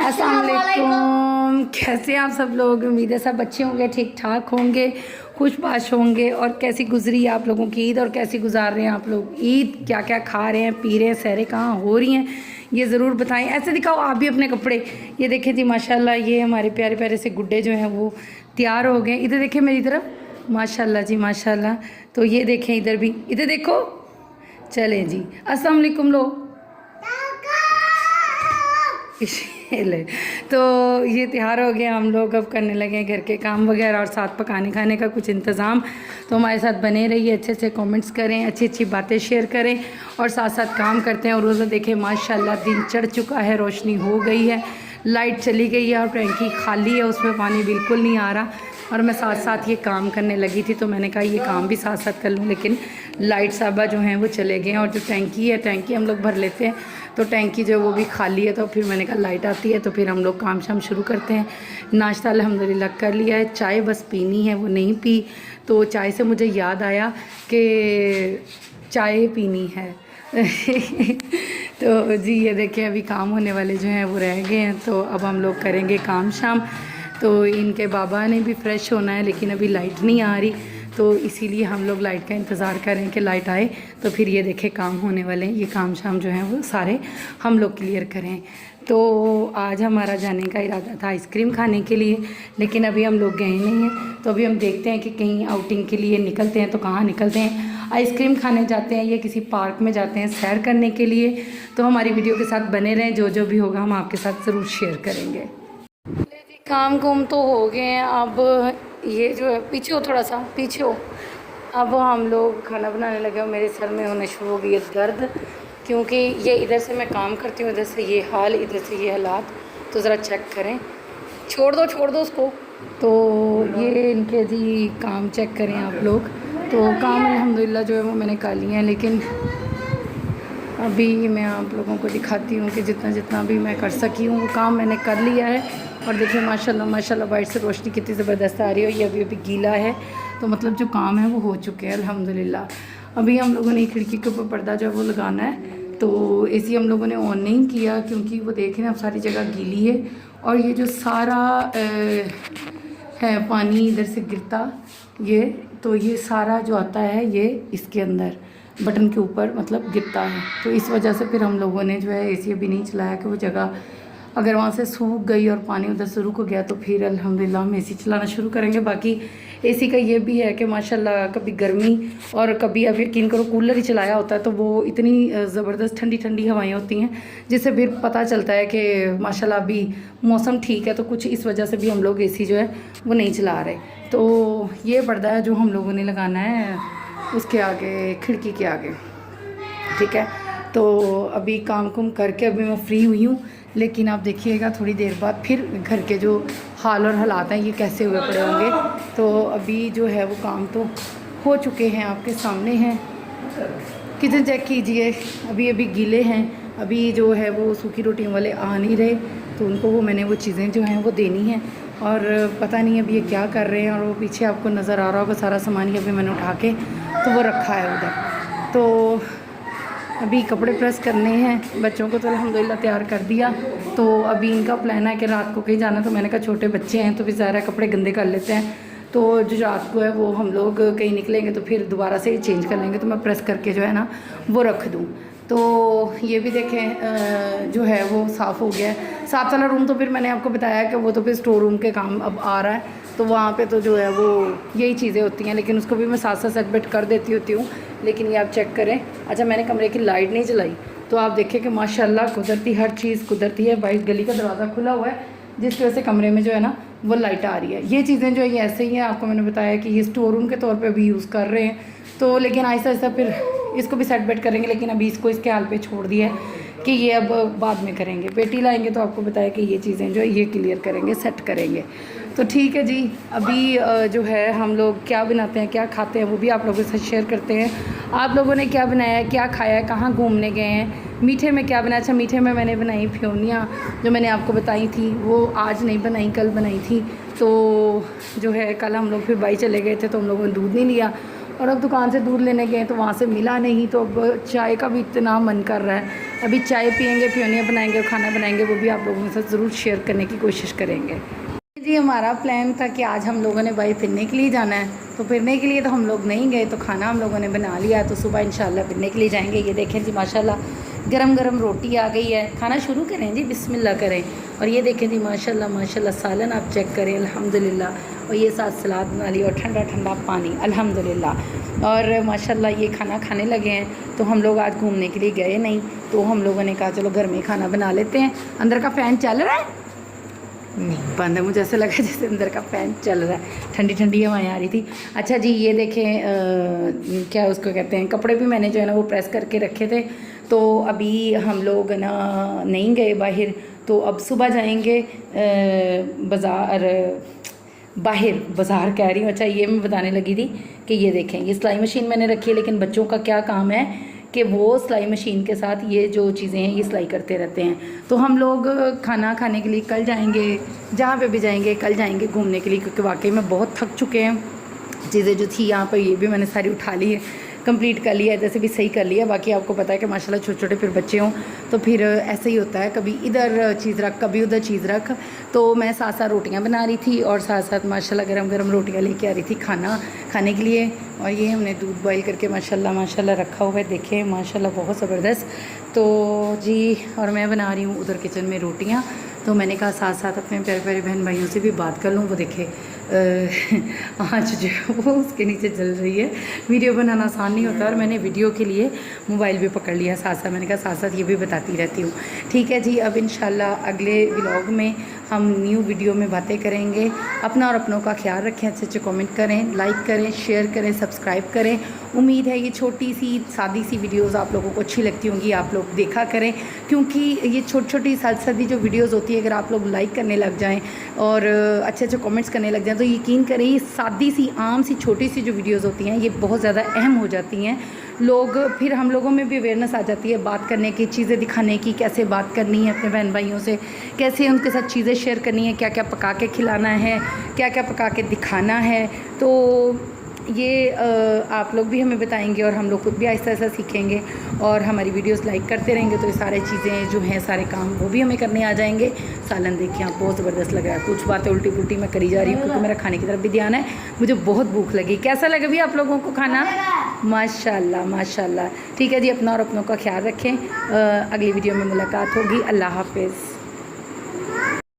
अस्सलाम वालेकुम। कैसे हैं आप सब लोग? उम्मीद है सब अच्छे होंगे, ठीक ठाक होंगे, खुशबाश होंगे। और कैसी गुजरी आप लोगों की ईद और कैसी गुजार रहे हैं आप लोग ईद? क्या क्या खा रहे हैं, पी रहे हैं, सहरें कहाँ हो रही हैं, ये ज़रूर बताएं। ऐसे दिखाओ आप भी अपने कपड़े। ये देखें जी माशाल्लाह, ये हमारे प्यारे प्यारे से गुड्डे जो हैं वो तैयार हो गए। इधर देखें मेरी तरफ, माशाल्लाह जी माशाल्लाह। तो ये देखें इधर भी, इधर देखो। चलें जी, अस्सलाम वालेकुम लो। ले तो ये तैयार हो गया, हम लोग अब करने लगे हैं घर के काम वगैरह और साथ पकाने खाने का कुछ इंतज़ाम। तो हमारे साथ बने रहिए, अच्छे से कमेंट्स करें, अच्छी अच्छी बातें शेयर करें और साथ साथ काम करते हैं। और रोज़ा देखें माशाल्लाह दिन चढ़ चुका है, रोशनी हो गई है, लाइट चली गई है और टैंकी खाली है, उसमें पानी बिल्कुल नहीं आ रहा। और मैं साथ साथ ये काम करने लगी थी, तो मैंने कहा ये काम भी साथ साथ कर लूँ, लेकिन लाइट साहबा जो हैं वो चले गए हैं। और जो टैंकी है, टैंकी हम लोग भर लेते हैं, तो टैंकी जो है वो भी खाली है। तो फिर मैंने कहा लाइट आती है तो फिर हम लोग काम शाम शुरू करते हैं। नाश्ता अल्हम्दुलिल्लाह कर लिया है, चाय बस पीनी है, वो नहीं पी। तो चाय से मुझे याद आया कि चाय पीनी है। तो जी ये देखिए अभी काम होने वाले जो हैं वो रह गए हैं, तो अब हम लोग करेंगे काम शाम। तो इनके बाबा ने भी फ्रेश होना है, लेकिन अभी लाइट नहीं आ रही, तो इसीलिए हम लोग लाइट का इंतज़ार करें कि लाइट आए तो फिर ये देखें काम होने वाले हैं। ये काम शाम जो हैं वो सारे हम लोग क्लियर करें। तो आज हमारा जाने का इरादा था आइसक्रीम खाने के लिए, लेकिन अभी हम लोग गए नहीं हैं। तो अभी हम देखते हैं कि कहीं आउटिंग के लिए निकलते हैं, तो कहाँ निकलते हैं। आइसक्रीम खाने जाते हैं या किसी पार्क में जाते हैं सैर करने के लिए। तो हमारी वीडियो के साथ बने रहें, जो जो भी होगा हम आपके साथ ज़रूर शेयर करेंगे। काम कुम तो हो गए हैं, अब ये जो है पीछे हो, थोड़ा सा पीछे हो। अब हम लोग खाना बनाने लगे और मेरे सर में होने शुरू हो गई है दर्द, क्योंकि ये इधर से मैं काम करती हूँ, इधर से ये हाल, इधर से ये हालात। तो ज़रा चेक करें। छोड़ दो उसको। तो ये इनके जी काम चेक करें आप लोग। तो काम अल्हम्दुलिल्लाह जो है वो मैंने कर लिए हैं, लेकिन अभी मैं आप लोगों को दिखाती हूँ कि जितना जितना भी मैं कर सकी हूँ वो काम मैंने कर लिया है। और देखिए माशाल्लाह माशाल्लाह वाइट से रोशनी कितनी ज़बरदस्त आ रही है। ये अभी अभी गीला है, तो मतलब जो काम है वो हो चुके हैं अल्हम्दुलिल्लाह। अभी हम लोगों ने खिड़की के ऊपर पर्दा जो है वो लगाना है। तो एसी हम लोगों ने ऑन नहीं किया, क्योंकि वो देख रहे हैं अब सारी जगह गीली है। और ये जो सारा है पानी इधर से गिरता, ये तो ये सारा जो आता है ये इसके अंदर बटन के ऊपर मतलब गिरता है। तो इस वजह से फिर हम लोगों ने जो है एसी अभी नहीं चलाया कि वो जगह अगर वहाँ से सूख गई और पानी उधर से रुक गया तो फिर अल्हम्दुलिल्लाह हम एसी चलाना शुरू करेंगे। बाकी एसी का ये भी है कि माशाल्लाह कभी गर्मी और कभी अब यकीन करो कूलर ही चलाया होता है, तो वो इतनी ज़बरदस्त ठंडी ठंडी हवाएं होती हैं, जिससे फिर पता चलता है कि माशाल्लाह अभी मौसम ठीक है। तो कुछ इस वजह से भी हम लोग एसी जो है वो नहीं चला रहे। तो ये पर्दा है जो हम लोगों ने लगाना है उसके आगे, खिड़की के आगे, ठीक है। तो अभी काम कुम करके अभी मैं फ्री हुई हूँ, लेकिन आप देखिएगा थोड़ी देर बाद फिर घर के जो हाल और हालात हैं ये कैसे हुए पड़े होंगे। तो अभी जो है वो काम तो हो चुके हैं, आपके सामने हैं। किचन चेक कीजिए, अभी अभी गीले हैं। अभी जो है वो सूखी रोटियों वाले आ नहीं रहे, तो उनको वो मैंने वो चीज़ें जो हैं वो देनी हैं। और पता नहीं अभी ये क्या कर रहे हैं। और वो पीछे आपको नज़र आ रहा होगा सारा सामान ही अभी मैंने उठा के तो वो रखा है उधर। तो अभी कपड़े प्रेस करने हैं, बच्चों को तो अल्हम्दुलिल्लाह तैयार कर दिया। तो अभी इनका प्लान है कि रात को कहीं जाना, तो मैंने कहा छोटे बच्चे हैं तो फिर ज़रा कपड़े गंदे कर लेते हैं। तो जो रात को है वो हम लोग कहीं निकलेंगे तो फिर दोबारा से चेंज कर लेंगे, तो मैं प्रेस करके जो है ना वो रख दूँ। तो ये भी देखें जो है वो साफ़ हो गया है। साथ वाला रूम तो फिर मैंने आपको बताया कि वो तो फिर स्टोर रूम के काम अब आ रहा है, तो वहाँ पे तो जो है वो यही चीज़ें होती हैं, लेकिन उसको भी मैं साथ साथ सेट कर देती होती हूँ। लेकिन ये आप चेक करें। अच्छा मैंने कमरे की लाइट नहीं जलाई, तो आप देखें कि माशाल्लाह कुदरती हर चीज़ कुदरती है। वाइट गली का दरवाज़ा खुला हुआ है, जिसकी वजह से कमरे में जो है ना वो लाइट आ रही है। ये चीज़ें जो है ये ऐसे ही हैं, आपको मैंने बताया कि ये स्टोर रूम के तौर पे भी यूज़ कर रहे हैं। तो लेकिन आहिस्ता आहिस्ता फिर इसको भी सेट बेट करेंगे, लेकिन अभी इसको इसके हाल पे छोड़ दिया है कि ये अब बाद में करेंगे। बेटी लाएंगे तो आपको बताया कि ये चीज़ें जो है ये क्लियर करेंगे, सेट करेंगे। तो ठीक है जी, अभी जो है हम लोग क्या बनाते हैं क्या खाते हैं वो भी आप लोगों से शेयर करते हैं। आप लोगों ने क्या बनाया है, क्या खाया है, कहाँ घूमने गए हैं, मीठे में क्या बनाया। अच्छा मीठे में मैंने बनाई फ्योनियाँ, जो मैंने आपको बताई थी वो आज नहीं बनाई, कल बनाई थी। तो जो है कल हम लोग फिर बाई चले गए थे तो हम लोगों ने दूध नहीं लिया, और अब दुकान से दूध लेने गए तो वहाँ से मिला नहीं, तो अब चाय का भी इतना मन कर रहा है। अभी चाय पियेंगे, पियोनिया बनाएंगे और खाना बनाएंगे, वो भी आप लोगों के साथ ज़रूर शेयर करने की कोशिश करेंगे। जी हमारा प्लान था कि आज हम लोगों ने भाई फिरने के लिए जाना है, तो फिरने के लिए तो हम लोग नहीं गए, तो खाना हम लोगों ने बना लिया, तो सुबह इंशाल्लाह फिरने के लिए जाएंगे। ये देखें जी माशाल्लाह गरम गरम रोटी आ गई है, खाना शुरू करें जी, बिस्मिल्लाह करें। और ये देखें जी माशाल्लाह माशाल्लाह सालन आप चेक करें अल्हम्दुलिल्लाह, और ये साथ सलाद बना ली और ठंडा ठंडा पानी अल्हम्दुलिल्लाह। और माशाल्लाह ये खाना खाने लगे हैं। तो हम लोग आज घूमने के लिए गए नहीं, तो हम लोगों ने कहा चलो घर में खाना बना लेते हैं। अंदर का फ़ैन चल रहा है नहीं बंद है, मुझे ऐसा लगा जैसे अंदर का फ़ैन चल रहा है, ठंडी ठंडी हवाएं आ रही थी। अच्छा जी ये देखें क्या उसको कहते हैं, कपड़े भी मैंने जो है ना वो प्रेस करके रखे थे, तो अभी हम लोग ना नहीं गए बाहर, तो अब सुबह जाएंगे बाज़ार कह रही हूँ। अच्छा ये मैं बताने लगी थी कि ये देखें ये सिलाई मशीन मैंने रखी है, लेकिन बच्चों का क्या काम है कि वो सिलाई मशीन के साथ ये जो चीज़ें हैं ये सिलाई करते रहते हैं। तो हम लोग खाना खाने के लिए कल जाएंगे, जहाँ पे भी जाएंगे कल जाएंगे घूमने के लिए, क्योंकि वाकई में बहुत थक चुके हैं। चीज़ें जो थी यहाँ पर ये भी मैंने सारी उठा ली है, कंप्लीट कर लिया, जैसे भी सही कर लिया। बाकी आपको पता है कि माशाल्लाह छोटे छोटे फिर बच्चे हों तो फिर ऐसे ही होता है, कभी इधर चीज़ रख कभी उधर चीज़ रख। तो मैं साथ साथ रोटियां बना रही थी और साथ साथ माशाल्लाह गरम गरम रोटियां लेके आ रही थी खाना खाने के लिए। और ये हमने दूध बॉईल करके माशाल्लाह माशाल्लाह रखा हुआ है, देखें माशाल्लाह बहुत ज़बरदस्त। तो जी और मैं बना रही हूँ उधर किचन में रोटियाँ। तो मैंने कहा साथ साथ अपने प्यारे प्यारे बहन भाइयों से भी बात कर लूँ। वो देखे आँच जो है वो उसके नीचे जल रही है। वीडियो बनाना आसान नहीं होता, और मैंने वीडियो के लिए मोबाइल भी पकड़ लिया साथ साथ। मैंने कहा साथ साथ ये भी बताती रहती हूँ। ठीक है जी, अब इंशाल्लाह अगले व्लॉग में हम न्यू वीडियो में बातें करेंगे। अपना और अपनों का ख्याल रखें, अच्छे अच्छे कमेंट करें, लाइक करें, शेयर करें, सब्सक्राइब करें। उम्मीद है ये छोटी सी सादी सी वीडियोस आप लोगों को अच्छी लगती होंगी, आप लोग देखा करें, क्योंकि ये छोटी छोटी सादी जो वीडियोस होती है अगर आप लोग लाइक करने लग जाएं और अच्छे अच्छे कमेंट्स करने लग जाएं तो यकीन करें ये सादी सी आम सी छोटी सी जो वीडियोस होती हैं ये बहुत ज़्यादा अहम हो जाती हैं। लोग फिर हम लोगों में भी अवेयरनेस आ जाती है बात करने की, चीज़ें दिखाने की, कैसे बात करनी है अपने बहन भाइयों से, कैसे उनके साथ चीज़ें शेयर करनी है, क्या क्या पका के खिलाना है, क्या क्या पका के दिखाना है। तो ये आप लोग भी हमें बताएंगे और हम लोग खुद भी आहिस्ता आहिस्ता सीखेंगे और हमारी वीडियोस लाइक करते रहेंगे, तो ये सारी चीज़ें जो हैं सारे काम वो भी हमें करने आ जाएंगे। सालन देखिए आप बहुत ज़बरदस्त लग रहा है, कुछ बातें उल्टी पुल्टी मैं करी जा रही हूँ क्योंकि मेरा खाने की तरफ भी ध्यान है। मुझे बहुत भूख लगी। कैसा लगा भी आप लोगों को खाना? माशाल्लाह माशाल्लाह। ठीक है जी, अपना और अपनों का ख्याल रखें। अगली वीडियो में मुलाकात होगी। अल्लाह हाफिज़।